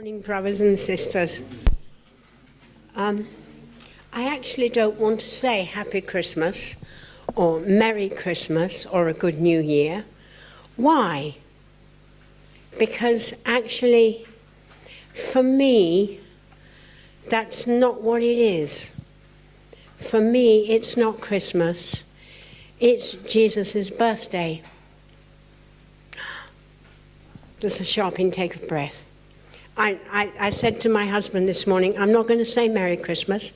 Morning, brothers and sisters. I actually don't want to say Happy Christmas or Merry Christmas or a Good New Year. Why? Because actually, for me, that's not what it is. For me, it's not Christmas. It's Jesus' birthday. There's a sharp intake of breath. I said to my husband this morning, I'm not going to say Merry Christmas.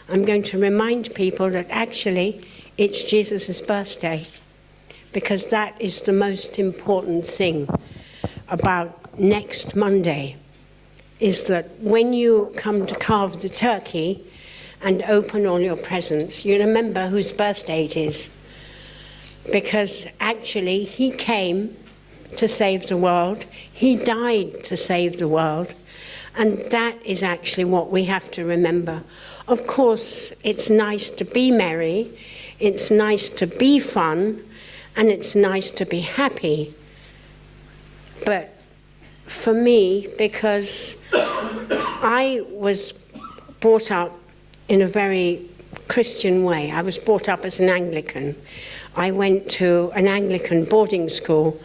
I'm going to remind people that actually it's Jesus' birthday, because that is the most important thing about next Monday, is that when you come to carve the turkey and open all your presents, you remember whose birthday it is. Because actually he came to save the world. He died to save the world. And that is actually what we have to remember. Of course, it's nice to be merry, it's nice to be fun, and it's nice to be happy. But for me, because I was brought up in a very Christian way. I was brought up as an Anglican. I went to an Anglican boarding school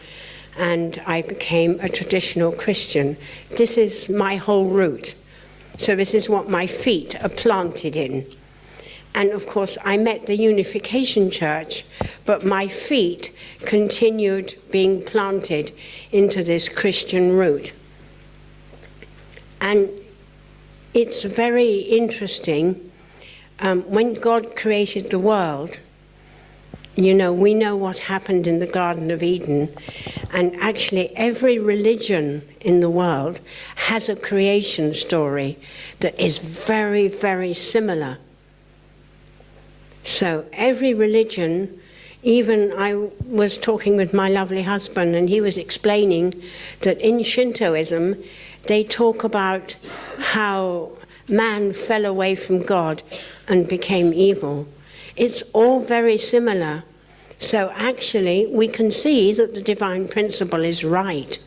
and I became a traditional Christian. This is my whole route. So this is what my feet are planted in. And of course, I met the Unification Church, but my feet continued being planted into this Christian route. And it's very interesting. When God created the world, you know, we know what happened in the Garden of Eden, and actually every religion in the world has a creation story that is very, very similar. So every religion, even I was talking with my lovely husband and he was explaining that in Shintoism, they talk about how man fell away from God and became evil. It's all very similar. So actually, we can see that the divine principle is right,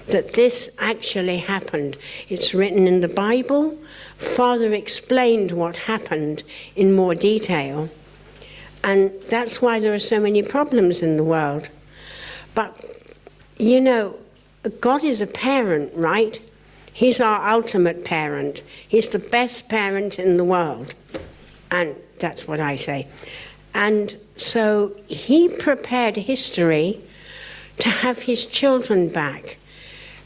that this actually happened. It's written in the Bible. Father explained what happened in more detail. And that's why there are so many problems in the world. But, you know, God is a parent, right? He's our ultimate parent. He's the best parent in the world. And that's what I say. And so he prepared history to have his children back,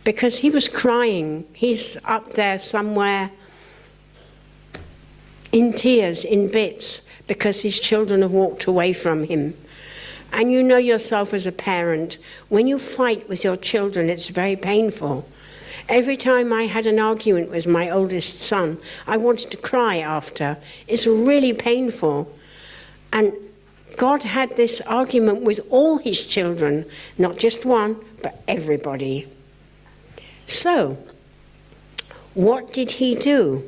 because he was crying. He's up there somewhere in tears, in bits, because his children have walked away from him. And you know yourself as a parent, when you fight with your children, it's very painful. Every time I had an argument with my oldest son, I wanted to cry after. It's really painful. And God had this argument with all his children, not just one, but everybody. So, what did he do?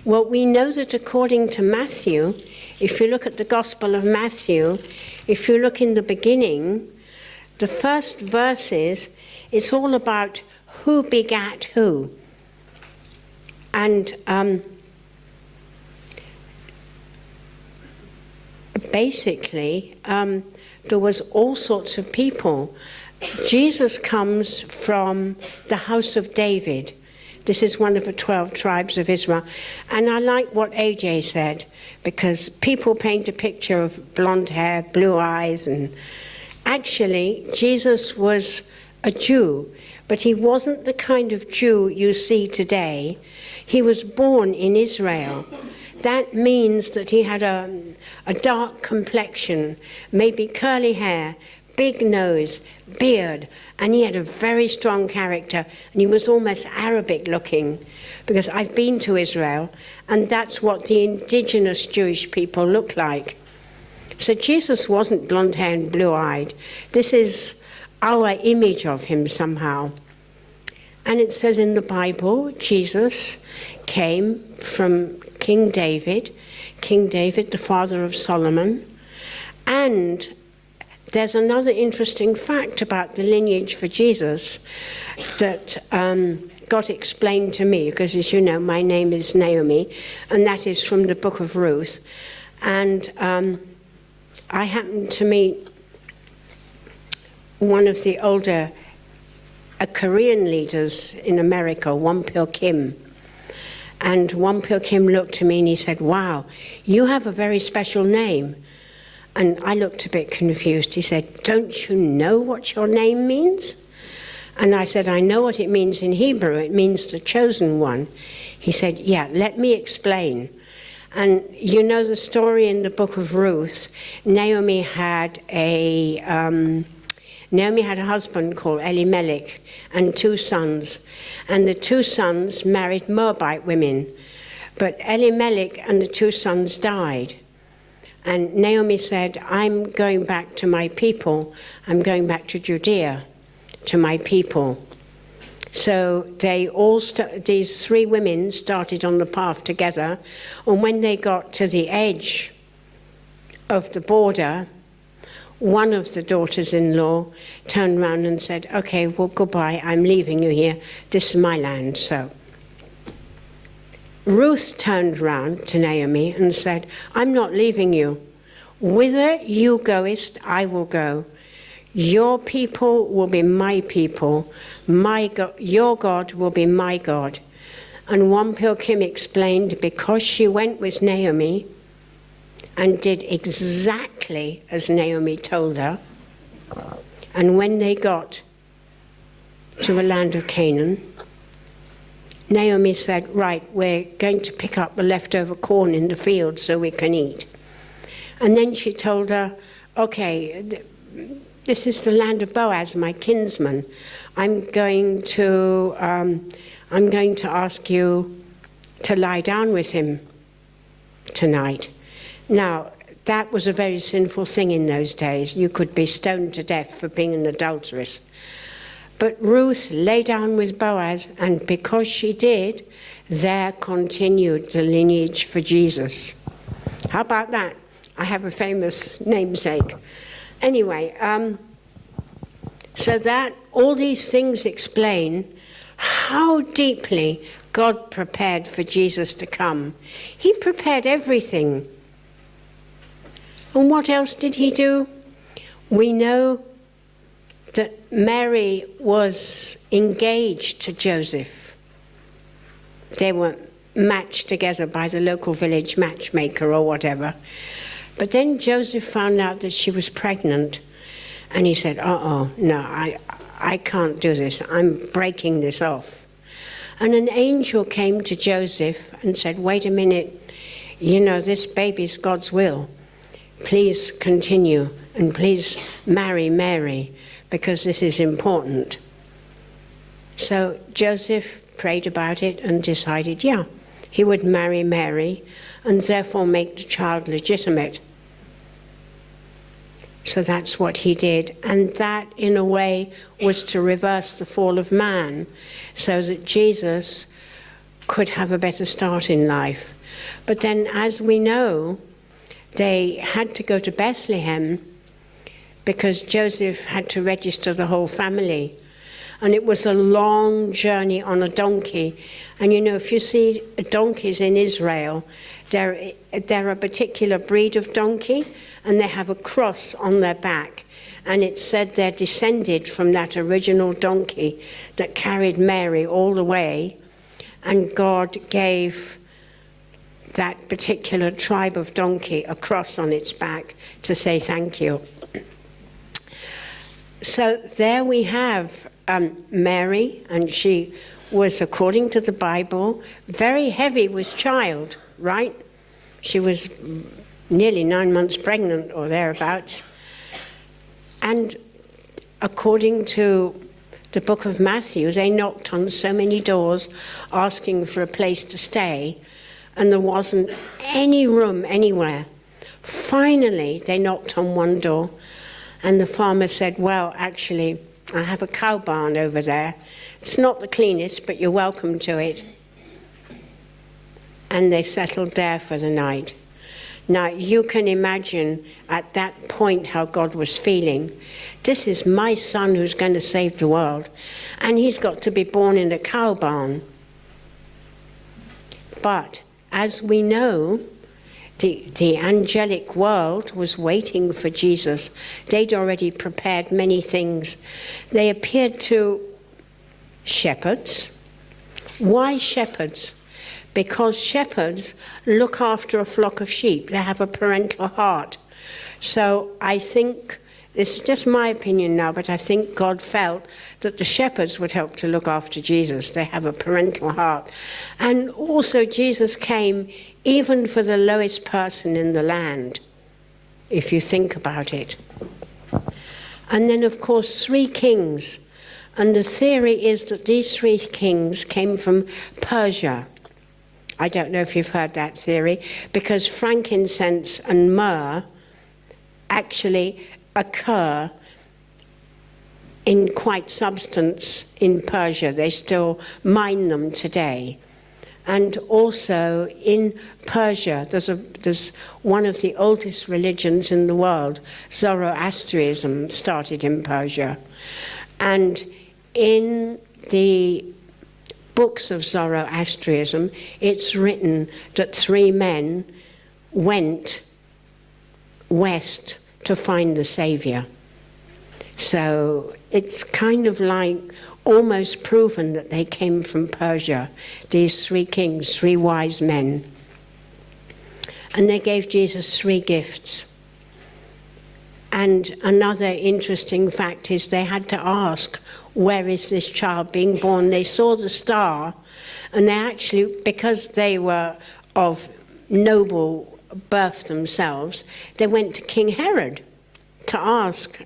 Well, we know that according to Matthew, if you look at the Gospel of Matthew, if you look in the beginning, the first verses, it's all about who begat who. And basically, there was all sorts of people. Jesus comes from the house of David. This is one of the 12 tribes of Israel. And I like what AJ said, because people paint a picture of blonde hair, blue eyes, and actually, Jesus was a Jew, but he wasn't the kind of Jew you see today. He was born in Israel. That means that he had a dark complexion, maybe curly hair, big nose, beard, and he had a very strong character, and he was almost Arabic looking, because I've been to Israel, and that's what the indigenous Jewish people look like. So Jesus wasn't blonde haired and blue-eyed. This is our image of him somehow. And it says in the Bible, Jesus came from King David, the father of Solomon. And there's another interesting fact about the lineage for Jesus, that God explained to me, because as you know, my name is Naomi, and that is from the book of Ruth. And I happened to meet one of the older Korean leaders in America, Wonpil Kim. And Wonpil Kim looked at me and he said, "Wow, you have a very special name." And I looked a bit confused. He said, "Don't you know what your name means?" And I said, "I know what it means in Hebrew. It means the chosen one." He said, "Yeah, let me explain." And you know the story in the book of Ruth. Naomi had a husband called Elimelech and 2 sons. And the 2 sons married Moabite women. But Elimelech and the 2 sons died. And Naomi said, "I'm going back to my people. I'm going back to Judea, to my people." So these 3 women started on the path together. And when they got to the edge of the border, one of the daughters-in-law turned around and said, "Okay, well, goodbye. I'm leaving you here. This is my land." So Ruth turned round to Naomi and said, "I'm not leaving you. Whither you goest, I will go. Your people will be my people. Your God will be my God." And Wonpil Kim explained, because she went with Naomi and did exactly as Naomi told her, and when they got to the land of Canaan, Naomi said, "Right, we're going to pick up the leftover corn in the field so we can eat." And then she told her, "Okay, this is the land of Boaz, my kinsman. I'm going to ask you to lie down with him tonight." Now, that was a very sinful thing in those days. You could be stoned to death for being an adulteress. But Ruth lay down with Boaz, and because she did, there continued the lineage for Jesus. How about that? I have a famous namesake. Anyway, so that all these things explain how deeply God prepared for Jesus to come. He prepared everything. And what else did he do? We know that Mary was engaged to Joseph. They were matched together by the local village matchmaker or whatever. But then Joseph found out that she was pregnant. And he said, no, I can't do this. I'm breaking this off. And an angel came to Joseph and said, "Wait a minute. You know, this baby's God's will. Please continue and please marry Mary, because this is important." So Joseph prayed about it and decided, he would marry Mary and therefore make the child legitimate. So that's what he did. And that, in a way, was to reverse the fall of man so that Jesus could have a better start in life. But then, as we know, they had to go to Bethlehem because Joseph had to register the whole family. And it was a long journey on a donkey. And you know, if you see donkeys in Israel, they're a particular breed of donkey, and they have a cross on their back. And it said they're descended from that original donkey that carried Mary all the way. And God gave that particular tribe of donkey a cross on its back to say thank you. So there we have Mary, and she was, according to the Bible, very heavy with child, right? She was nearly 9 months pregnant or thereabouts. And according to the book of Matthew, they knocked on so many doors asking for a place to stay, and there wasn't any room anywhere. Finally, they knocked on one door, and the farmer said, "Well, actually, I have a cow barn over there. It's not the cleanest, but you're welcome to it." And they settled there for the night. Now, you can imagine at that point how God was feeling. This is my son who's going to save the world, and he's got to be born in a cow barn. But as we know, the angelic world was waiting for Jesus. They'd already prepared many things. They appeared to shepherds. Why shepherds? Because shepherds look after a flock of sheep. They have a parental heart. So I think, this is just my opinion now, but I think God felt that the shepherds would help to look after Jesus. They have a parental heart. And also Jesus came even for the lowest person in the land, if you think about it. And then, of course, 3 kings. And the theory is that these 3 kings came from Persia. I don't know if you've heard that theory, because frankincense and myrrh actually occur in quite substance in Persia. They still mine them today. And also in Persia, there's one of the oldest religions in the world. Zoroastrianism started in Persia. And in the books of Zoroastrianism, it's written that 3 men went west to find the Savior. So it's kind of like almost proven that they came from Persia, these 3 kings, 3 wise men. And they gave Jesus 3 gifts. And another interesting fact is they had to ask, where is this child being born? They saw the star, and they actually, because they were of noble birth themselves, they went to King Herod to ask,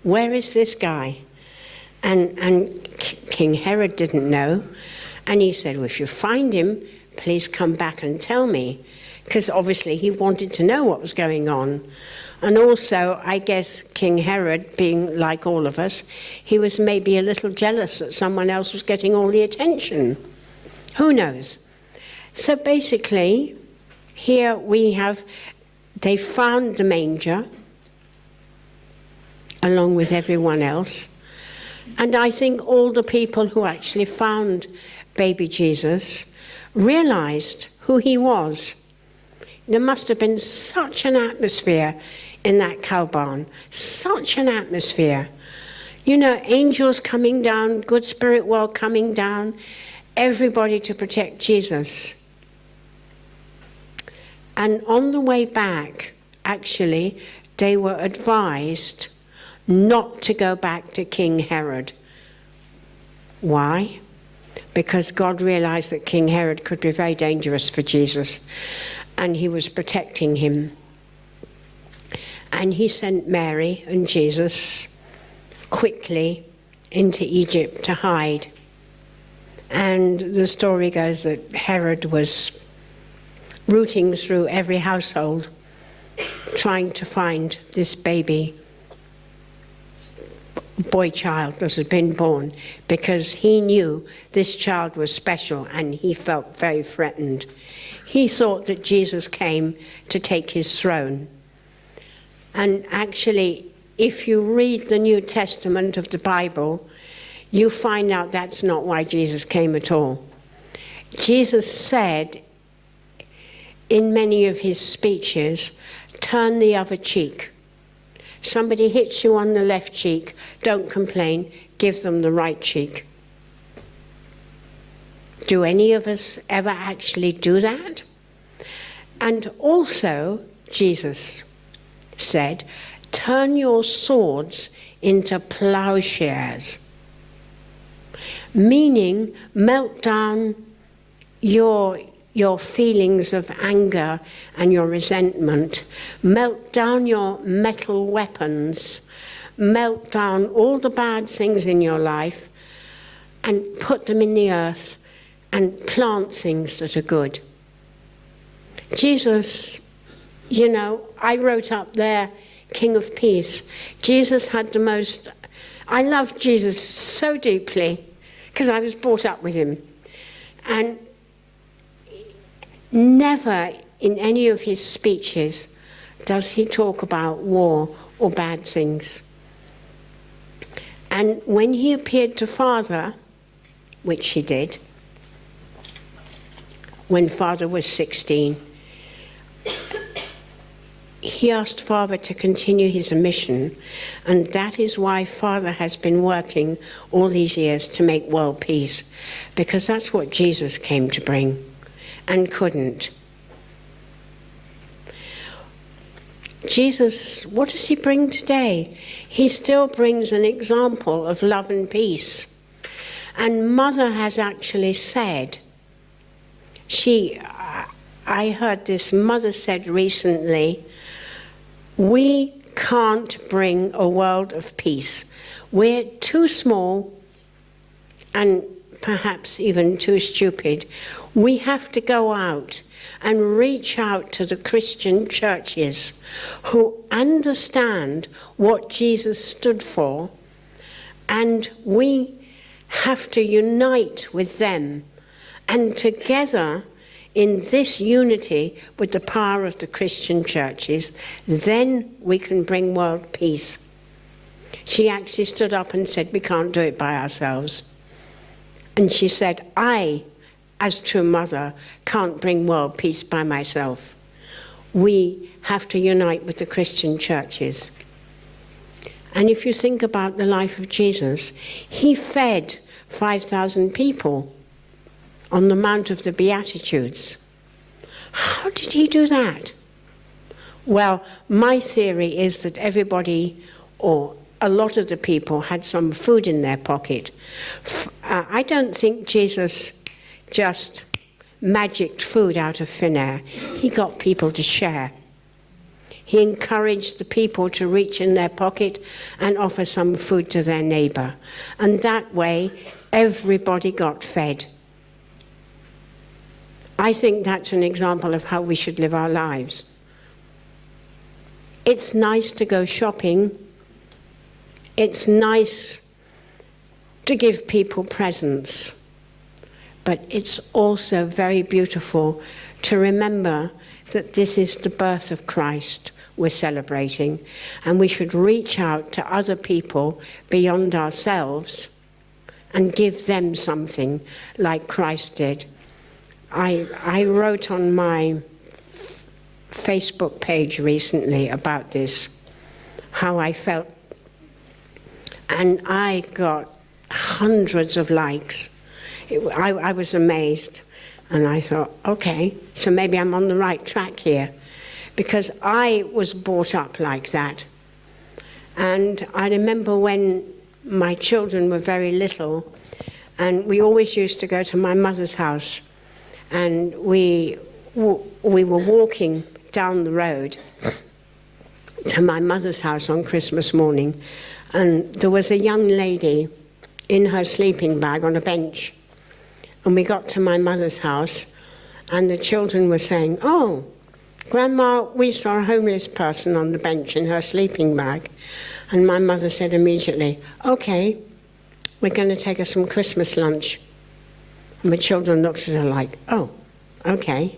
where is this guy? And King Herod didn't know. And he said, well, if you find him, please come back and tell me. Because obviously he wanted to know what was going on. And also, I guess King Herod, being like all of us, he was maybe a little jealous that someone else was getting all the attention. Who knows? So basically, here we have, they found the manger along with everyone else. And I think all the people who actually found baby Jesus realized who he was. There must have been such an atmosphere in that cow barn, such an atmosphere. You know, angels coming down, good spirit world coming down, everybody to protect Jesus. And on the way back, actually, they were advised not to go back to King Herod. Why? Because God realized that King Herod could be very dangerous for Jesus, and he was protecting him. And he sent Mary and Jesus quickly into Egypt to hide. And the story goes that Herod was rooting through every household trying to find this baby boy child that had been born, because he knew this child was special and he felt very threatened. He thought that Jesus came to take his throne. And actually, if you read the New Testament of the Bible, you find out that's not why Jesus came at all. Jesus said in many of his speeches, turn the other cheek. Somebody hits you on the left cheek, don't complain, give them the right cheek. Do any of us ever actually do that? And also, Jesus said, turn your swords into plowshares. Meaning, melt down your feelings of anger and your resentment. Melt down your metal weapons. Melt down all the bad things in your life and put them in the earth and plant things that are good. Jesus, you know, I wrote up there, King of Peace. Jesus had the most, I loved Jesus so deeply because I was brought up with him. And never in any of his speeches does he talk about war or bad things. And when he appeared to Father, which he did, when Father was 16, he asked Father to continue his mission, and that is why Father has been working all these years to make world peace, because that's what Jesus came to bring and couldn't. Jesus, what does he bring today? He still brings an example of love and peace. And Mother has actually said, I heard this, Mother said recently, we can't bring a world of peace. We're too small and perhaps even too stupid. We have to go out and reach out to the Christian churches who understand what Jesus stood for, and we have to unite with them, and together in this unity with the power of the Christian churches, then we can bring world peace. She actually stood up and said, we can't do it by ourselves. And she said, I, as true mother, can't bring world peace by myself. We have to unite with the Christian churches. And if you think about the life of Jesus, he fed 5,000 people on the Mount of the Beatitudes. How did he do that? Well, my theory is that everybody, or a lot of the people, had some food in their pocket. I don't think Jesus just magicked food out of thin air. He got people to share. He encouraged the people to reach in their pocket and offer some food to their neighbor. And that way, everybody got fed. I think that's an example of how we should live our lives. It's nice to go shopping. It's nice to give people presents. But it's also very beautiful to remember that this is the birth of Christ we're celebrating, and we should reach out to other people beyond ourselves and give them something like Christ did. I wrote on my Facebook page recently about this, how I felt, and I got hundreds of likes. I was amazed, and I thought, okay, so maybe I'm on the right track here, because I was brought up like that. And I remember when my children were very little, and we always used to go to my mother's house, and we were walking down the road to my mother's house on Christmas morning, and there was a young lady in her sleeping bag on a bench. And we got to my mother's house, and the children were saying, oh, Grandma, we saw a homeless person on the bench in her sleeping bag. And my mother said immediately, okay, we're going to take her some Christmas lunch. And the children looked at her like, oh, okay.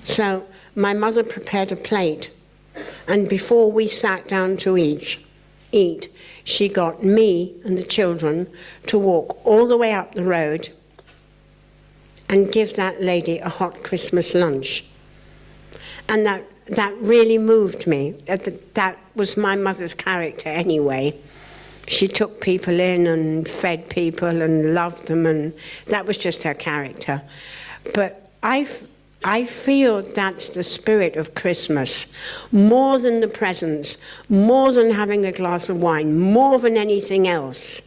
So my mother prepared a plate, and before we sat down to eat, she got me and the children to walk all the way up the road and give that lady a hot Christmas lunch. And that really moved me. That was my mother's character anyway. She took people in and fed people and loved them, and that was just her character. But I feel that's the spirit of Christmas, more than the presents, more than having a glass of wine, more than anything else.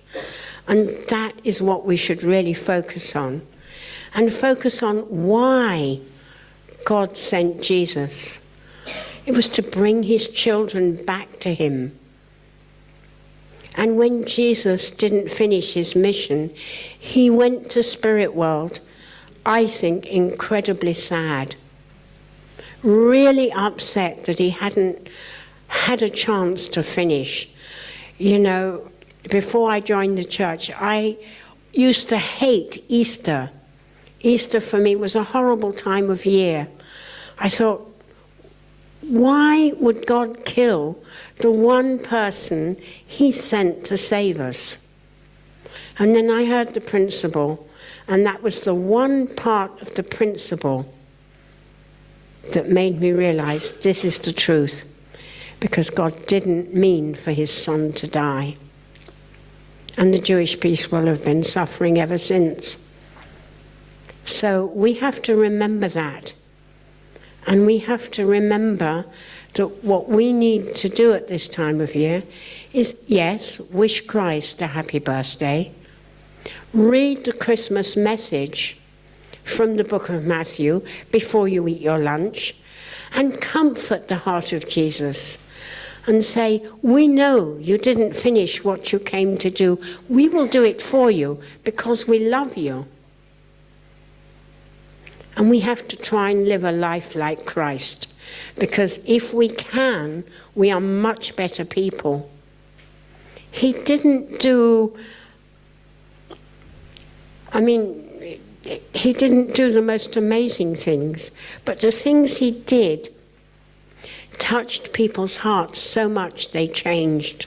And that is what we should really focus on. And focus on why God sent Jesus. It was to bring his children back to him. And when Jesus didn't finish his mission, he went to spirit world, I think incredibly sad, really upset that he hadn't had a chance to finish. You know, before I joined the church, I used to hate Easter. Easter for me was a horrible time of year. I thought, why would God kill the one person he sent to save us? And then I heard the principle, and that was the one part of the principle that made me realize this is the truth, because God didn't mean for his son to die. And the Jewish people have been suffering ever since. So we have to remember that. And we have to remember that what we need to do at this time of year is, yes, wish Christ a happy birthday, read the Christmas message from the book of Matthew before you eat your lunch, and comfort the heart of Jesus and say, we know you didn't finish what you came to do. We will do it for you because we love you. And we have to try and live a life like Christ, because if we can, we are much better people. He didn't do, he didn't do the most amazing things, but the things he did touched people's hearts so much they changed.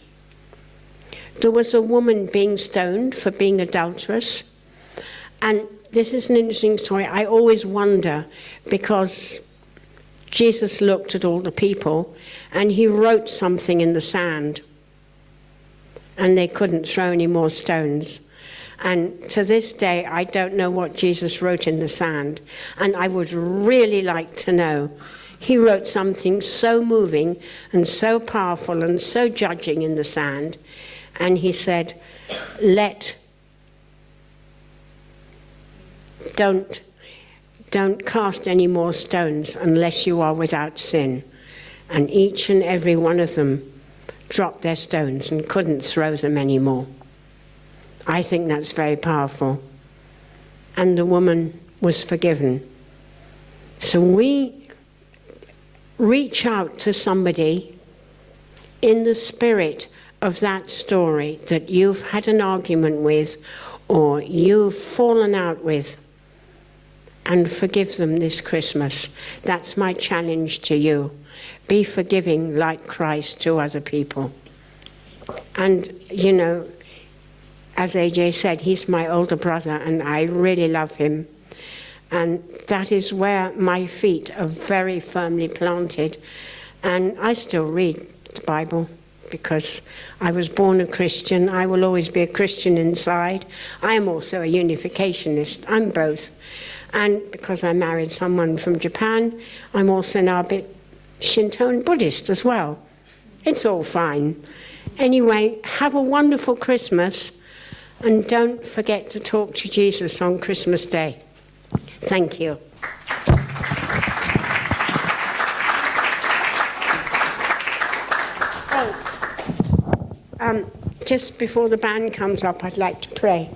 There was a woman being stoned for being adulterous, and this is an interesting story. I always wonder, because Jesus looked at all the people and he wrote something in the sand, and they couldn't throw any more stones. And to this day, I don't know what Jesus wrote in the sand, and I would really like to know. He wrote something so moving and so powerful and so judging in the sand, and he said, Don't cast any more stones unless you are without sin. And each and every one of them dropped their stones and couldn't throw them anymore. I think that's very powerful. And the woman was forgiven. So we reach out to somebody in the spirit of that story that you've had an argument with or you've fallen out with, and forgive them this Christmas. That's my challenge to you. Be forgiving like Christ to other people. And, you know, as AJ said, he's my older brother and I really love him. And that is where my feet are very firmly planted. And I still read the Bible because I was born a Christian. I will always be a Christian inside. I am also a unificationist. I'm both. And because I married someone from Japan, I'm also now a bit Shinto and Buddhist as well. It's all fine. Anyway, have a wonderful Christmas, and don't forget to talk to Jesus on Christmas Day. Thank you. Just before the band comes up, I'd like to pray.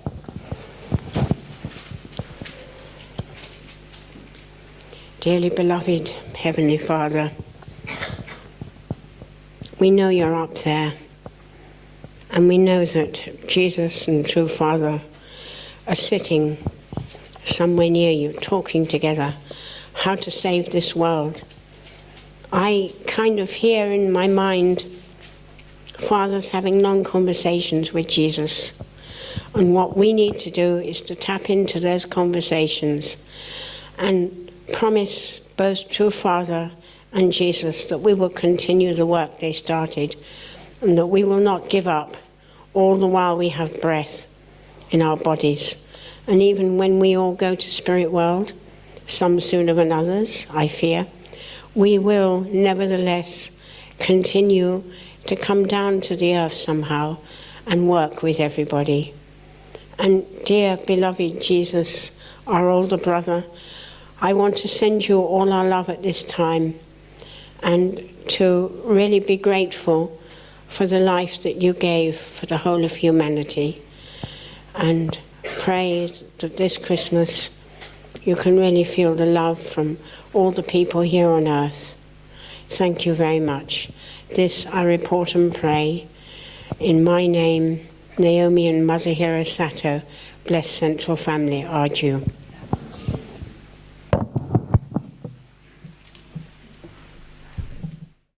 Dearly beloved Heavenly Father, we know you're up there, and we know that Jesus and True Father are sitting somewhere near you, talking together how to save this world. I kind of hear in my mind fathers having long conversations with Jesus, and what we need to do is to tap into those conversations and promise both True Father and Jesus that we will continue the work they started, and that we will not give up all the while we have breath in our bodies. And even when we all go to spirit world, some sooner than others, I fear, we will nevertheless continue to come down to the earth somehow and work with everybody. And dear beloved Jesus, our older brother, I want to send you all our love at this time, and to really be grateful for the life that you gave for the whole of humanity, and pray that this Christmas you can really feel the love from all the people here on earth. Thank you very much. This I report and pray in my name, Naomi and Masahiro Sato, blessed Central Family, Arju.